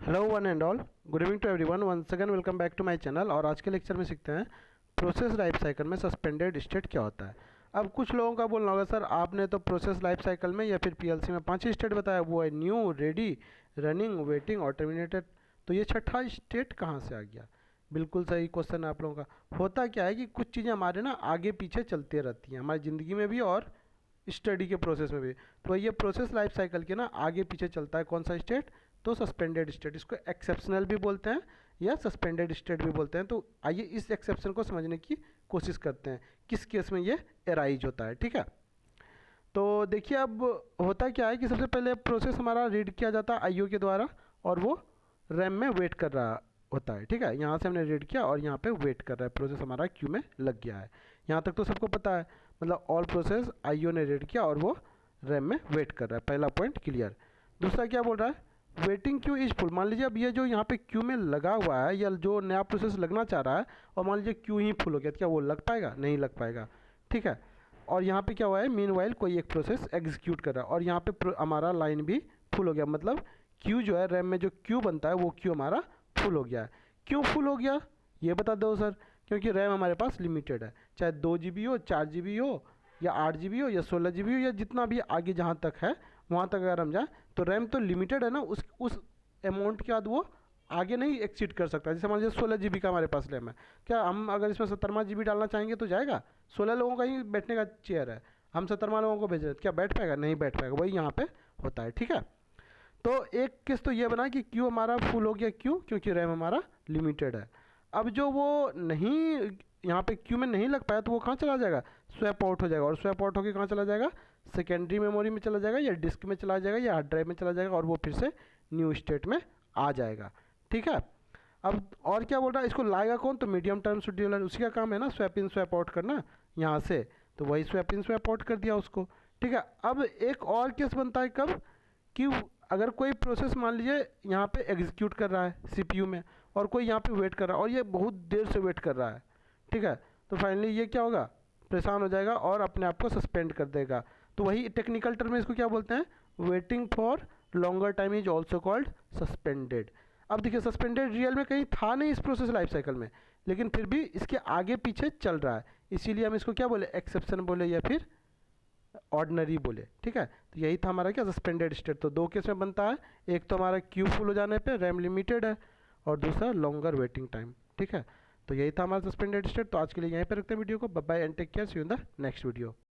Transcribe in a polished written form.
Hello one and all, good evening to everyone. Once again welcome back to my channel. और आज के lecture में सीखते हैं प्रोसेस लाइफ साइकिल में सस्पेंडेड स्टेट क्या होता है। अब कुछ लोगों का बोलना होगा, सर आपने तो प्रोसेस लाइफ साइकिल में या फिर पीएलसी में 5 स्टेट बताया, वो है न्यू, रेडी, रनिंग, वेटिंग और टर्मिनेटेड, तो ये छठा स्टेट कहाँ से आ गया। बिल्कुल सही क्वेश्चन है आप लोगों का। होता क्या है कि कुछ चीज़ें हमारे ना आगे पीछे चलती रहती हैं हमारी ज़िंदगी में भी और स्टडी के प्रोसेस में भी। तो ये प्रोसेस लाइफ साइकिल के ना आगे पीछे चलता है कौन सा स्टेट, तो सस्पेंडेड स्टेट। इसको एक्सेप्शनल भी बोलते हैं या सस्पेंडेड स्टेट भी बोलते हैं। तो आइए इस एक्सेप्शन को समझने की कोशिश करते हैं, किस केस में ये एराइज होता है। ठीक है, तो देखिए अब होता क्या है कि सबसे पहले प्रोसेस हमारा रीड किया जाता है आईओ के द्वारा और वो रैम में वेट कर रहा होता है। ठीक है, यहाँ से हमने रीड किया और यहाँ पे वेट कर रहा है, प्रोसेस हमारा क्यू में लग गया है। यहाँ तक तो सबको पता है, मतलब ऑल प्रोसेस आईओ ने रीड किया और वो रैम में वेट कर रहा है। पहला पॉइंट क्लियर। दूसरा क्या बोल रहा है, वेटिंग क्यू इज फुल। मान लीजिए अब ये जो यहाँ पे क्यू में लगा हुआ है या जो नया प्रोसेस लगना चाह रहा है और मान लीजिए क्यू ही फुल हो गया, तो क्या वो लग पाएगा? नहीं लग पाएगा। ठीक है, और यहाँ पे क्या हुआ है, मीन वाइल कोई एक प्रोसेस एग्जीक्यूट कर रहा है और यहाँ पे हमारा लाइन भी फुल हो गया। मतलब क्यू जो है रैम में जो क्यू बनता है वो क्यू हमारा फुल हो गया है। क्यों फुल हो गया ये बता दो सर। क्योंकि रैम हमारे पास लिमिटेड है, चाहे 2 GB हो, 4 GB हो या 8 GB हो या 16 GB हो या जितना भी आगे जहाँ तक है वहाँ तक अगर हम जाए तो रैम तो लिमिटेड है ना, उस अमाउंट के बाद वो आगे नहीं एक्सीड कर सकता। जैसे मान लीजिए 16 GB का हमारे पास रैम है, क्या हम अगर इसमें 17 GB डालना चाहेंगे तो जाएगा? 16 लोगों का ही बैठने का चेयर है, हम 17 लोगों को भेज रहे हैं, क्या बैठ पाएगा? नहीं बैठ पाएगा। वही यहाँ पे होता है। ठीक है, तो एक केस तो ये बना कि क्यू हमारा फुल हो गया, क्यों? क्योंकि रैम हमारा लिमिटेड है। अब जो वो नहीं यहाँ पे क्यू में नहीं लग पाया तो वो कहाँ चला जाएगा? स्वैप आउट हो जाएगा। और स्वैप आउट होकर कहाँ चला जाएगा? सेकेंडरी मेमोरी में चला जाएगा या डिस्क में चला जाएगा या हार्ड ड्राइव में चला जाएगा और वो फिर से न्यू स्टेट में आ जाएगा। ठीक है, अब और क्या बोल रहा है, इसको लाएगा कौन? तो मीडियम टर्म शेड्यूलर, उसी का काम है ना स्वैप इन स्वैप आउट करना यहाँ से, तो वही स्वैप इन स्वैप आउट कर दिया उसको। ठीक है, अब एक और केस बनता है कब, कि अगर कोई प्रोसेस मान लीजिए यहाँ पे एग्जीक्यूट कर रहा है सीपीयू में और कोई यहाँ पे वेट कर रहा है और ये बहुत देर से वेट कर रहा है। ठीक है, तो फाइनली ये क्या होगा, परेशान हो जाएगा और अपने आप को सस्पेंड कर देगा। तो वही टेक्निकल टर्म में इसको क्या बोलते हैं, waiting for longer time is also called suspended. अब देखिए सस्पेंडेड रियल में कहीं था नहीं इस प्रोसेस लाइफ साइकिल में, लेकिन फिर भी इसके आगे पीछे चल रहा है, इसीलिए हम इसको क्या बोले, एक्सेप्शन बोले या फिर ऑर्डिनरी बोले। ठीक है, तो यही था हमारा क्या, सस्पेंडेड स्टेट। तो दो केस में बनता है, एक तो हमारा क्यू फुल हो जाने पे रैम लिमिटेड है और दूसरा लॉन्गर वेटिंग टाइम। ठीक है, तो यही था हमारा सस्पेंडेड स्टेट। तो आज के लिए यहीं पे रखते हैं वीडियो को। Bye bye and take care, see you in the next video.